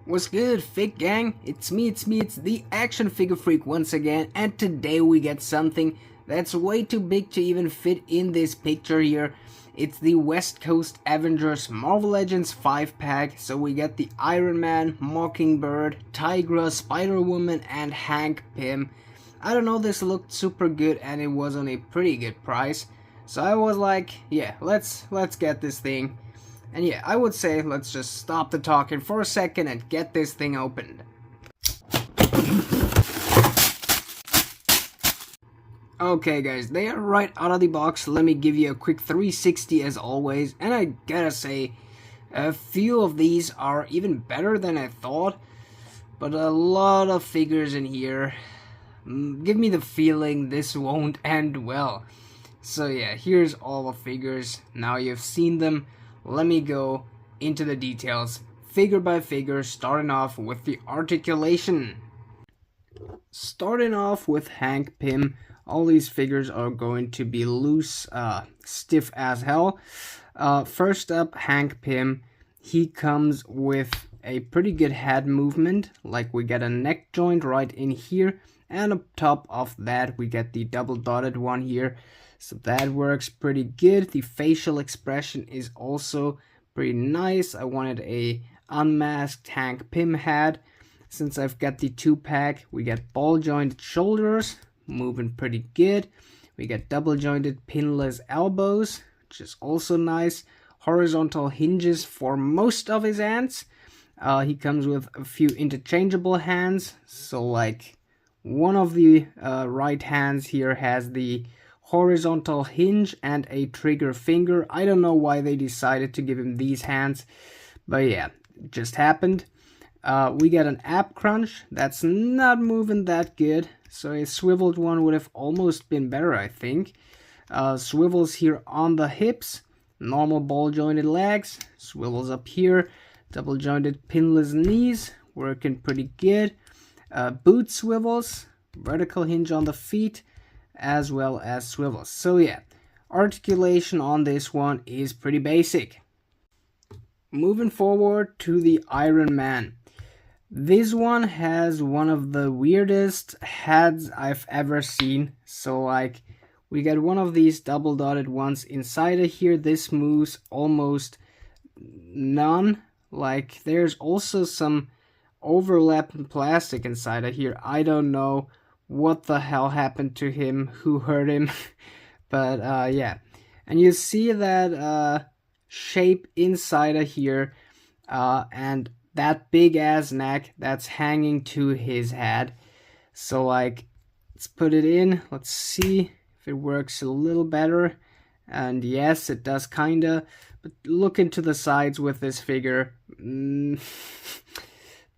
What's good, Fig Gang? It's me, it's the Action Figure Freak once again, and today we get something that's way too big to even fit in this picture here. It's the West Coast Avengers Marvel Legends 5-pack, so we get the Iron Man, Mockingbird, Tigra, Spider-Woman, and Hank Pym. I don't know, this looked super good and it was on a pretty good price, so I was like, yeah, let's get this thing. And yeah, I would say let's just stop the talking for a second and get this thing opened. Okay guys, they are right out of the box. Let me give you a quick 360 as always. And I gotta say, a few of these are even better than I thought. But a lot of figures in here give me the feeling this won't end well. So yeah, here's all the figures. Now you've seen them. Let me go into the details, figure by figure, starting off with the articulation. Starting off with Hank Pym, all these figures are going to be loose, stiff as hell. First up, Hank Pym, he comes with a pretty good head movement, like we get a neck joint right in here, and on top of that we get the double dotted one here. So that works pretty good. The facial expression is also pretty nice. I wanted a unmasked Hank Pym head. Since I've got the 2-pack, we get ball jointed shoulders, moving pretty good. We get double jointed pinless elbows, which is also nice. Horizontal hinges for most of his hands. He comes with a few interchangeable hands. So like one of the right hands here has the horizontal hinge and a trigger finger. I don't know why they decided to give him these hands, but yeah, it just happened. We get an ab crunch that's not moving that good, so a swiveled one would have almost been better, I think. Swivels here on the hips, normal ball jointed legs, swivels up here, double jointed pinless knees, working pretty good. Boot swivels, vertical hinge on the feet, as well as swivels. So yeah, articulation on this one is pretty basic. Moving forward to the Iron Man. This one has one of the weirdest heads I've ever seen. So like, we get one of these double dotted ones inside of here. This moves almost none. Like, there's also some overlapping plastic inside of here. I don't know what the hell happened to him, who hurt him. But yeah, and you see that shape inside of here, and that big ass neck that's hanging to his head. So like, let's put it in, let's see if it works a little better. And yes, it does kinda, but look into the sides with this figure.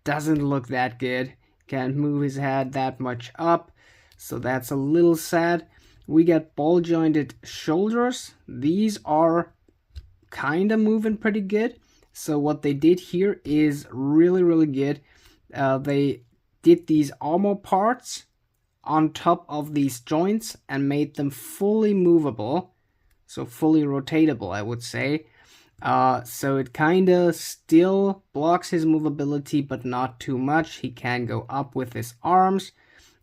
Doesn't look that good. Can't move his head that much up, so that's a little sad. We get ball jointed shoulders. These are kind of moving pretty good. So what they did here is really good. They did these armor parts on top of these joints and made them fully movable, so fully rotatable, I would say. So it kind of still blocks his movability, but not too much. He can go up with his arms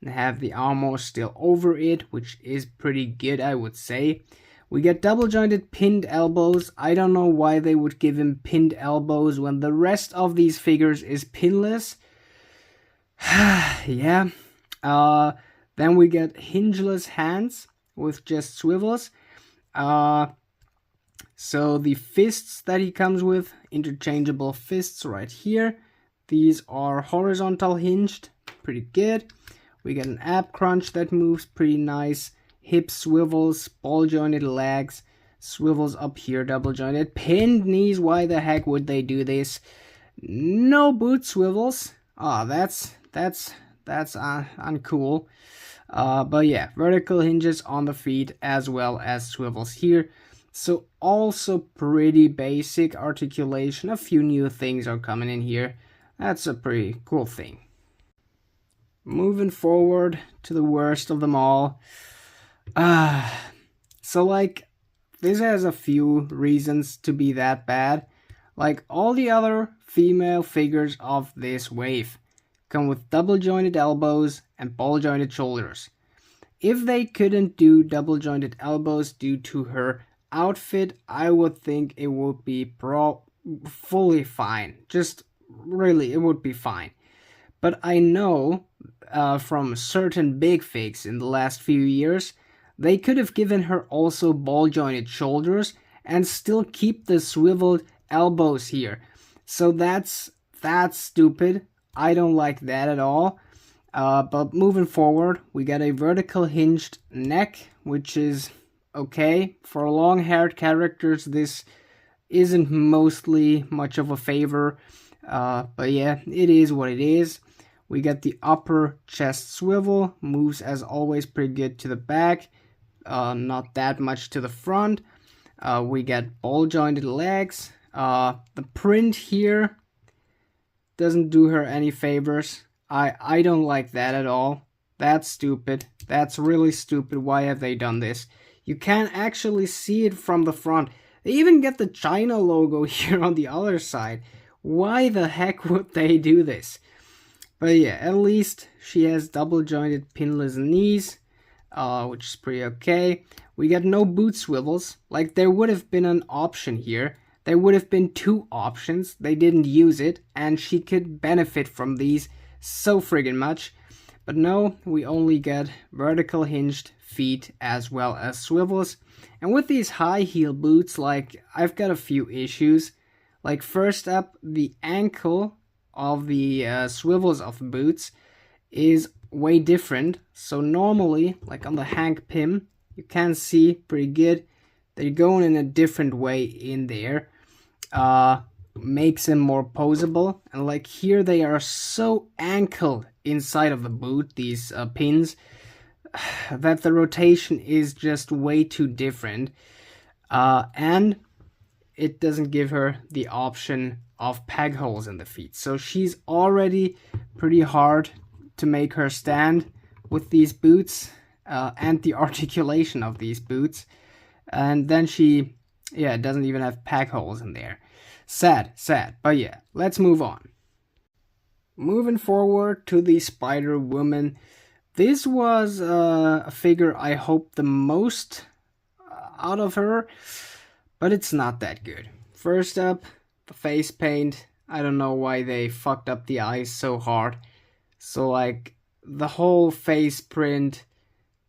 and have the armor still over it, which is pretty good, I would say. We get double jointed pinned elbows. I don't know why they would give him pinned elbows when the rest of these figures is pinless. Yeah. Then we get hingeless hands with just swivels. So the fists that he comes with, interchangeable fists right here. These are horizontal hinged, pretty good. We get an ab crunch that moves pretty nice. Hip swivels, ball jointed legs, swivels up here, double jointed. Pinned knees, why the heck would they do this? No boot swivels. Oh, that's uncool. But yeah, vertical hinges on the feet as well as swivels here. So also pretty basic articulation. A few new things are coming in here. That's a pretty cool thing. Moving forward to the worst of them all. So like, this has a few reasons to be that bad. Like all the other female figures of this wave come with double jointed elbows and ball jointed shoulders. If they couldn't do double jointed elbows due to her outfit, I would think it would be fully fine. Just really, it would be fine. But I know from certain big figs in the last few years, they could have given her also ball jointed shoulders and still keep the swiveled elbows here. So that's stupid. I don't like that at all. But moving forward, we got a vertical hinged neck, which is okay. For long-haired characters, this isn't mostly much of a favor. But yeah, it is what it is. We got the upper chest swivel, moves as always pretty good to the back, not that much to the front. We got ball jointed legs. The print here doesn't do her any favors. I don't like that at all. That's stupid. That's really stupid. Why have they done this? You can't actually see it from the front. They even get the China logo here on the other side. Why the heck would they do this? But yeah, at least she has double jointed pinless knees, which is pretty okay. We got no boot swivels. Like, there would have been an option here. There would have been two options. They didn't use it, and she could benefit from these so friggin' much. But no, we only get vertical hinged feet as well as swivels. And with these high heel boots, like, I've got a few issues. Like, first up, the ankle of the swivels of the boots is way different. So normally, like on the Hank Pym, you can see pretty good. They're going in a different way in there. Makes them more posable. And like here, they are so ankled inside of the boot, these pins, that the rotation is just way too different. And it doesn't give her the option of peg holes in the feet. So she's already pretty hard to make her stand with these boots and the articulation of these boots. And then she, yeah, doesn't even have peg holes in there. Sad. But yeah, let's move on. Moving forward to the Spider-Woman. This was a figure I hoped the most out of her, but it's not that good. First up, the face paint. I don't know why they fucked up the eyes so hard. So like the whole face print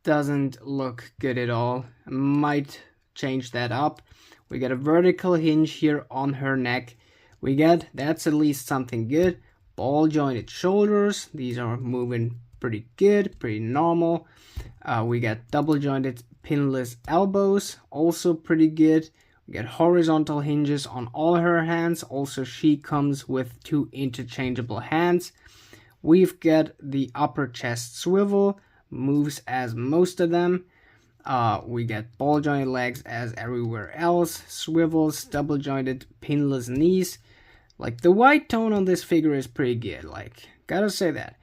doesn't look good at all. I might change that up. We got a vertical hinge here on her neck. That's at least something good. Ball jointed shoulders. These are moving pretty good, pretty normal. We got double jointed pinless elbows, also pretty good. We got horizontal hinges on all her hands. Also, she comes with two interchangeable hands. We've got the upper chest swivel, moves as most of them. We got ball jointed legs as everywhere else, swivels, double jointed pinless knees. Like the white tone on this figure is pretty good, like, gotta say that.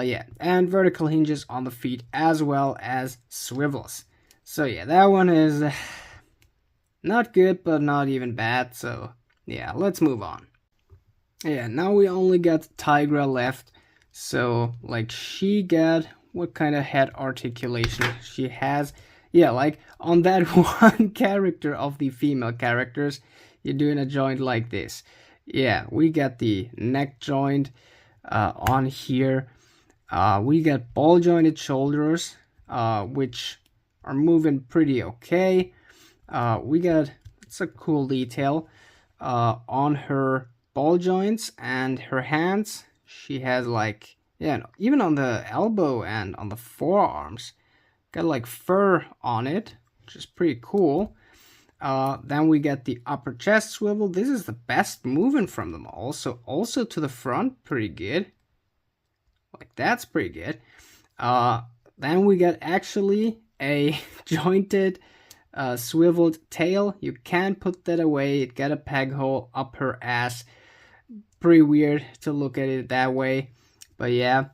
Yeah, and vertical hinges on the feet as well as swivels. So yeah, that one is not good, but not even bad. So yeah, let's move on. Yeah, now we only got Tigra left. So like she got, what kind of head articulation she has? Yeah, like on that one character of the female characters, you're doing a joint like this. Yeah, we got the neck joint on here. We got ball jointed shoulders, which are moving pretty okay. It's a cool detail on her ball joints and her hands. She has like, yeah, even on the elbow and on the forearms, got like fur on it, which is pretty cool. Then we get the upper chest swivel. This is the best moving from them all. So also to the front, pretty good. Like that's pretty good. Then we get actually a jointed swiveled tail. You can put that away. It got a peg hole up her ass. Pretty weird to look at it that way. But yeah.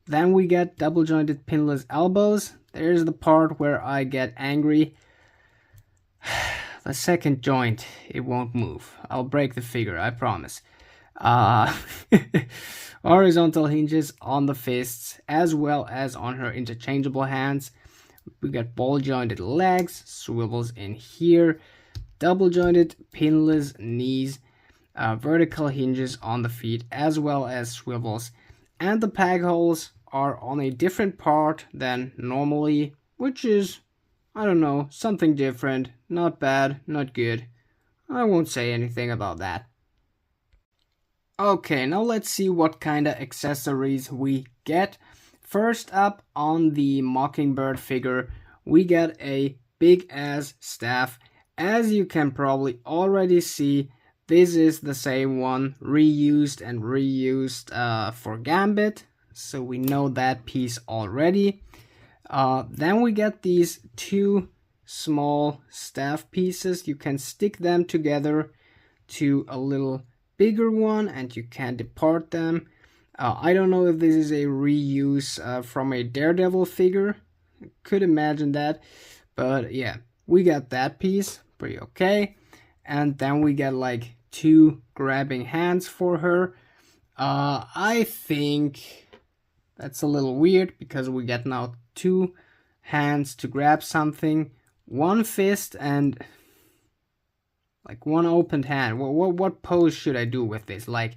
Then we get double jointed pinless elbows. There's the part where I get angry. the second joint, it won't move. I'll break the figure, I promise. Uh, horizontal hinges on the fists as well as on her interchangeable hands. We got ball jointed legs, swivels in here, double jointed pinless knees, vertical hinges on the feet as well as swivels, and the peg holes are on a different part than normally, which is, I don't know, something different. Not bad, not good. I won't say anything about that. Okay, now let's see what kind of accessories we get. First up, on the Mockingbird figure, we get a big ass staff. As you can probably already see, this is the same one reused and reused for Gambit, so we know that piece already. Then we get these two small staff pieces. You can stick them together to a little bigger one and you can depart them. I don't know if this is a reuse from a Daredevil figure. Could imagine that, but yeah, we got that piece, pretty okay. And then we get like two grabbing hands for her. I think that's a little weird because we get now two hands to grab something, one fist and like one opened hand. What pose should I do with this? Like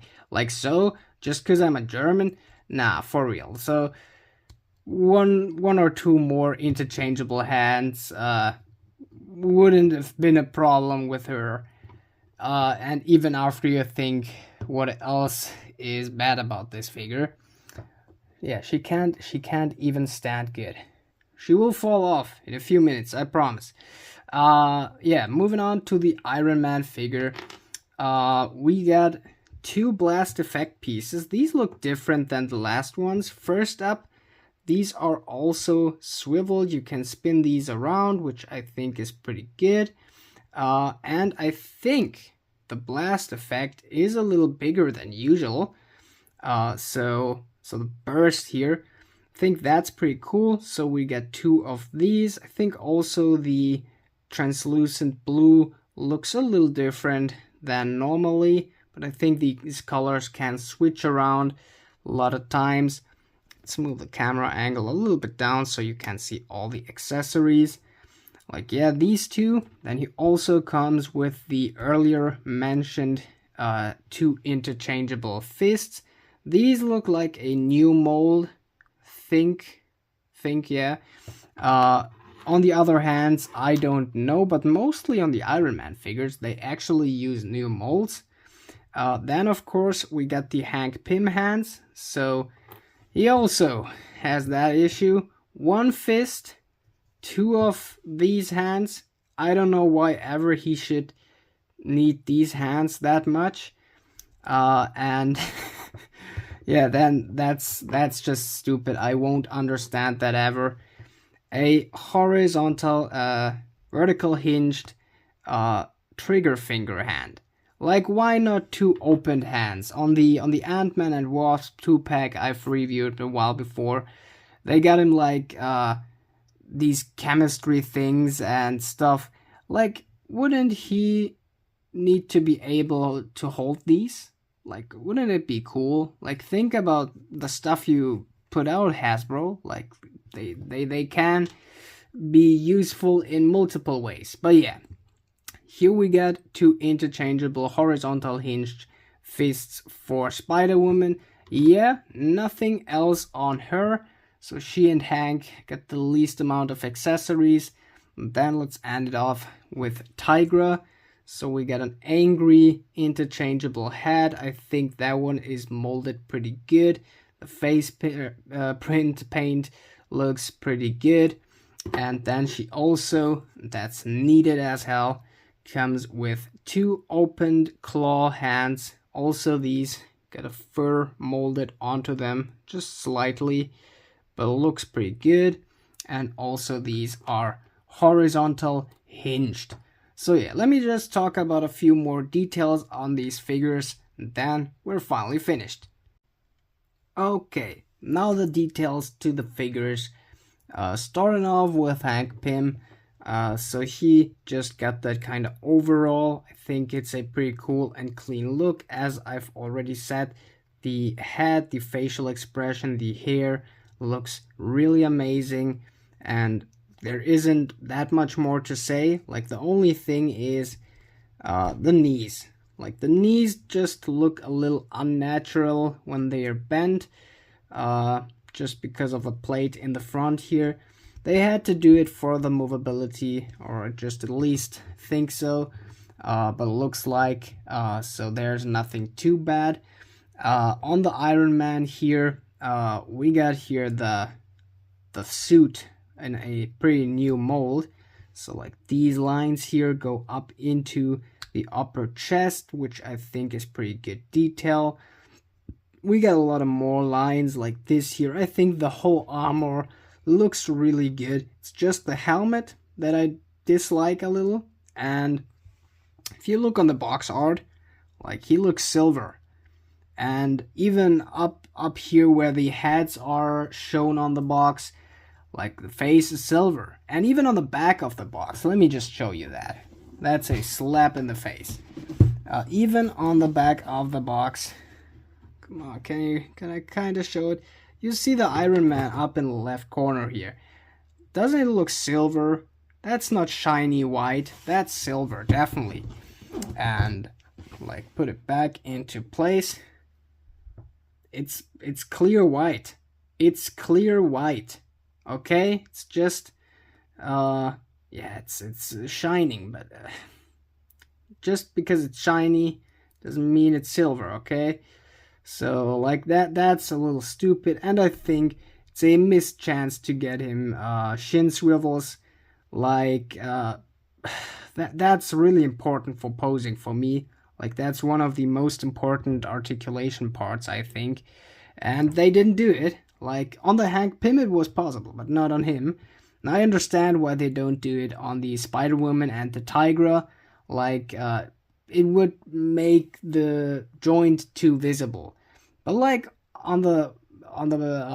so? Just because I'm a German? Nah, for real. So one or two more interchangeable hands wouldn't have been a problem with her. And even after you think what else is bad about this figure, yeah, she can't even stand good. She will fall off in a few minutes, I promise. Yeah, moving on to the Iron Man figure. We got two blast effect pieces. These look different than the last ones. First up, these are also swiveled. You can spin these around, which I think is pretty good. And I think the blast effect is a little bigger than usual. So the burst here, I think that's pretty cool. So we get two of these. I think also the translucent blue looks a little different than normally, but I think these colors can switch around a lot of times. Let's move the camera angle a little bit down so you can see all the accessories. Like, yeah, these two. Then he also comes with the earlier mentioned two interchangeable fists. These look like a new mold. Think, yeah. On the other hand, I don't know, but mostly on the Iron Man figures, they actually use new molds. Then, of course, we got the Hank Pym hands. So he also has that issue. One fist, two of these hands. I don't know why ever he should need these hands that much. And yeah, then that's just stupid. I won't understand that ever. A horizontal, vertical hinged trigger finger hand. Like, why not two opened hands? On the Ant-Man and Wasp 2-pack I've reviewed a while before, they got him like these chemistry things and stuff. Like, wouldn't he need to be able to hold these? Like, wouldn't it be cool? Like, think about the stuff you put out, Hasbro. Like, they can be useful in multiple ways. But yeah, here we get two interchangeable horizontal hinged fists for Spider-Woman. Yeah, nothing else on her. So she and Hank get the least amount of accessories. Then let's end it off with Tigra. So we get an angry interchangeable head. I think that one is molded pretty good. The face print paint looks pretty good. And then she also, that's needed as hell, comes with two opened claw hands. Also these got a fur molded onto them just slightly, but looks pretty good. And also these are horizontal hinged. So yeah, let me just talk about a few more details on these figures, and then we're finally finished. Okay, now the details to the figures. Starting off with Hank Pym. So he just got that kind of overall. I think it's a pretty cool and clean look. As I've already said, the head, the facial expression, the hair looks really amazing, and there isn't that much more to say. Like, the only thing is the knees. Like, the knees just look a little unnatural when they are bent, just because of the plate in the front here. They had to do it for the movability, or just at least think so, but it looks like, so there's nothing too bad. On the Iron Man here, we got here the suit in a pretty new mold. So like these lines here go up into the upper chest, which I think is pretty good detail. We got a lot of more lines like this here. I think the whole armor looks really good. It's just the helmet that I dislike a little. And if you look on the box art, like, he looks silver. And even up here where the heads are shown on the box, like, the face is silver. And even on the back of the box, let me just show you that. That's a slap in the face. Even on the back of the box, come on, can I kind of show it? You see the Iron Man up in the left corner here. Doesn't it look silver? That's not shiny white. That's silver, definitely. And like, put it back into place. It's clear white. It's clear white. Okay? It's just yeah, it's shining, but just because it's shiny doesn't mean it's silver, okay? So like that's a little stupid, and I think it's a missed chance to get him shin swivels. Like that's really important for posing for me. Like, that's one of the most important articulation parts, I think, and they didn't do it. Like, on the Hank Pym it was possible, but not on him. And I understand why they don't do it on the Spider-Woman and the Tigra. Like, it would make the joint too visible. But like on the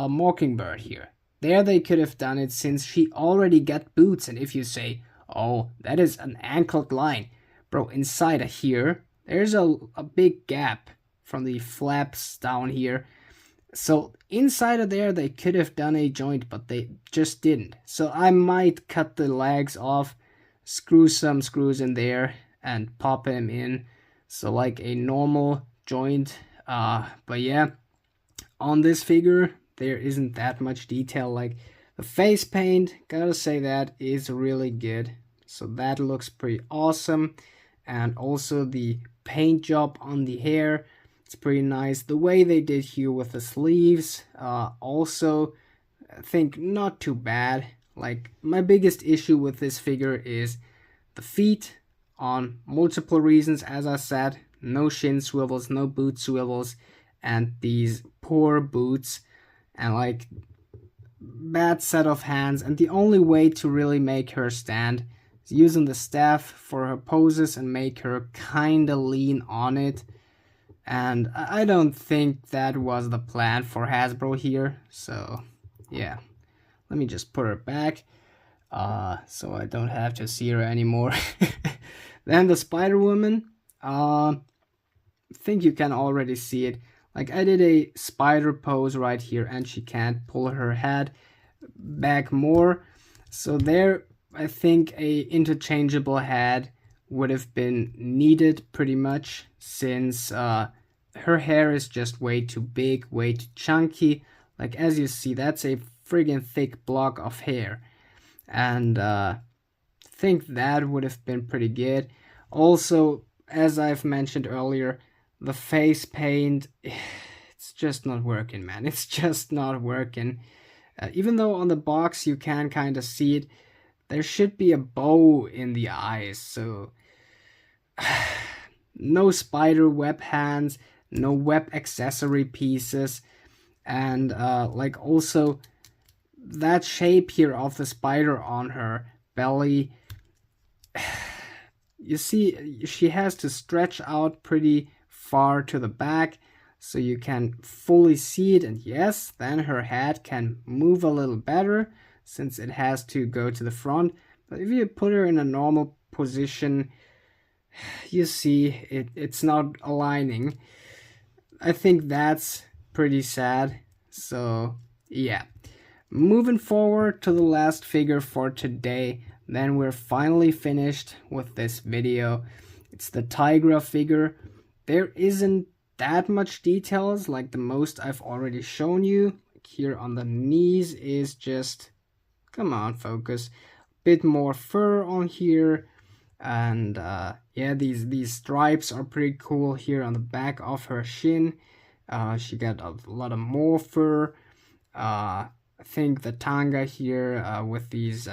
Mockingbird here, there they could have done it, since she already got boots. And if you say, oh, that is an ankled line, bro, inside of here there's a big gap from the flaps down here. So inside of there they could have done a joint, but they just didn't. So I might cut the legs off, screw some screws in there, and pop him in. So like a normal joint. But yeah, on this figure there isn't that much detail. Like, the face paint, gotta say, that is really good. So that looks pretty awesome. And also the paint job on the hair, it's pretty nice. The way they did here with the sleeves, also I think not too bad. Like, my biggest issue with this figure is the feet, on multiple reasons. As I said, no shin swivels, no boot swivels, and these poor boots, and like, bad set of hands. And the only way to really make her stand is using the staff for her poses and make her kinda lean on it. And I don't think that was the plan for Hasbro here. So yeah, let me just put her back, so I don't have to see her anymore. Then the Spider-Woman, I think you can already see it. Like, I did a spider pose right here, and she can't pull her head back more. So there, I think a interchangeable head would have been needed pretty much, since her hair is just way too big, way too chunky. Like, as you see, that's a friggin' thick block of hair. And I think that would have been pretty good. Also, as I've mentioned earlier, the face paint, it's just not working, man. It's just not working. Even though on the box you can kind of see it, there should be a bow in the eyes. So no spider web hands, no web accessory pieces, and like, also that shape here of the spider on her belly, you see she has to stretch out pretty far to the back so you can fully see it. And yes, then her head can move a little better since it has to go to the front. But if you put her in a normal position, you see it's not aligning. I think that's pretty sad. So yeah, moving forward to the last figure for today, then we're finally finished with this video. It's the Tigra figure. There isn't that much details, like the most I've already shown you. Here on the knees is just, come on, focus, bit more fur on here. And yeah, these stripes are pretty cool here on the back of her shin. She got a lot of more fur. I think the tanga here with these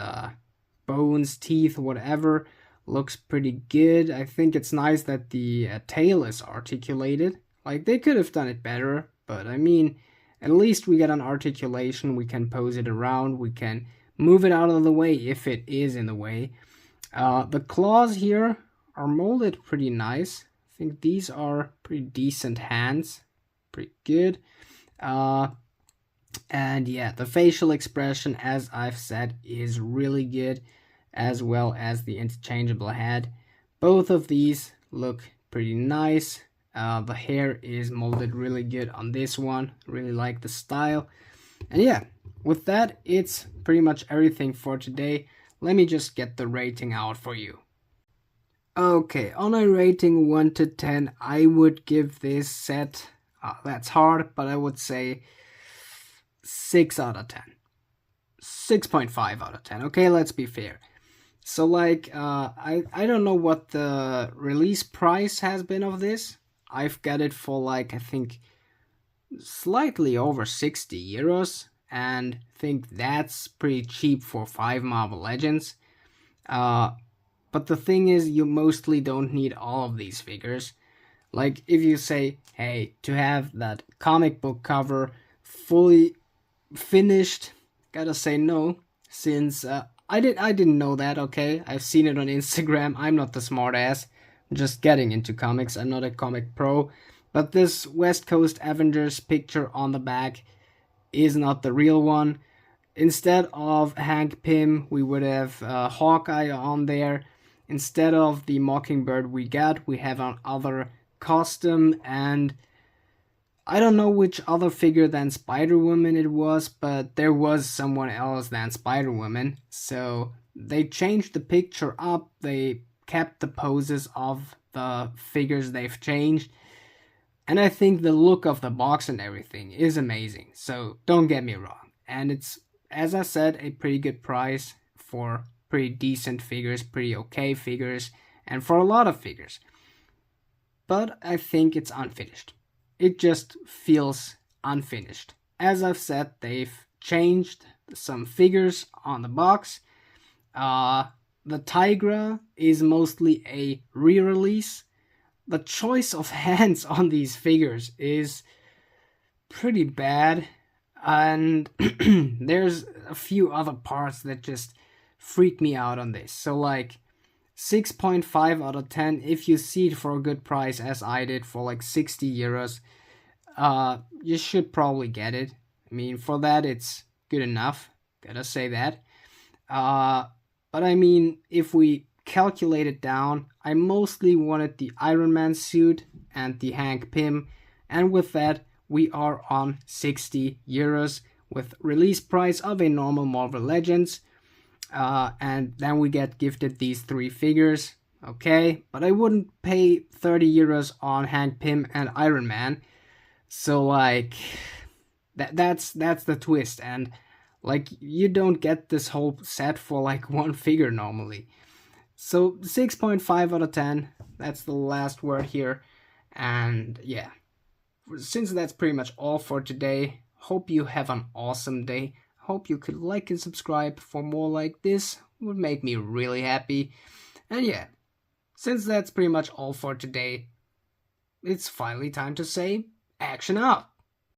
bones, teeth, whatever, looks pretty good. I think it's nice that the tail is articulated. Like, they could have done it better, but I mean, at least we get an articulation. We can pose it around. We can move it out of the way if it is in the way. The claws here are molded pretty nice. I think these are pretty decent hands. Pretty good. And yeah, the facial expression, as I've said, is really good, as well as the interchangeable head. Both of these look pretty nice. The hair is molded really good on this one. Really like the style. And yeah, with that, it's pretty much everything for today. Let me just get the rating out for you. Okay, on a rating 1 to 10, I would give this set, that's hard, but I would say 6 out of 10. 6.5 out of 10. Okay, let's be fair. So like, I don't know what the release price has been of this. I've got it for like, I think, slightly over 60 euros. And I think that's pretty cheap for 5 Marvel Legends. But the thing is, you mostly don't need all of these figures. Like, if you say, hey, to have that comic book cover fully finished, gotta say no, since I didn't know that, okay? I've seen it on Instagram. I'm not the smart ass. I'm just getting into comics. I'm not a comic pro. But this West Coast Avengers picture on the back is not the real one. Instead of Hank Pym, we would have Hawkeye on there. Instead of the Mockingbird we have another costume, and I don't know which other figure than Spider-Woman it was, but there was someone else than Spider-Woman. So they changed the picture up, they kept the poses of the figures they've changed. And I think the look of the box and everything is amazing. So don't get me wrong. And it's, as I said, a pretty good price for pretty decent figures, pretty okay figures, and for a lot of figures. But I think it's unfinished. It just feels unfinished. As I've said, they've changed some figures on the box. The Tigra is mostly a re-release. The choice of hands on these figures is pretty bad, and there's a few other parts that just freak me out on this. So like 6.5 out of 10 if you see it for a good price, as I did, for like 60 euros. You should probably get it. I mean, for that it's good enough, gotta say that. But I mean, if we calculate it down, I mostly wanted the Iron Man suit and the Hank Pym, and with that we are on 60 euros with release price of a normal Marvel Legends, and then we get gifted these 3 figures. Okay, but I wouldn't pay 30 euros on Hank Pym and Iron Man. So like, that's the twist, and like, you don't get this whole set for like 1 figure normally. So 6.5 out of 10, that's the last word here. And yeah, since that's pretty much all for today, hope you have an awesome day. Hope you could like and subscribe for more like this, would make me really happy. And yeah, since that's pretty much all for today, it's finally time to say, action out!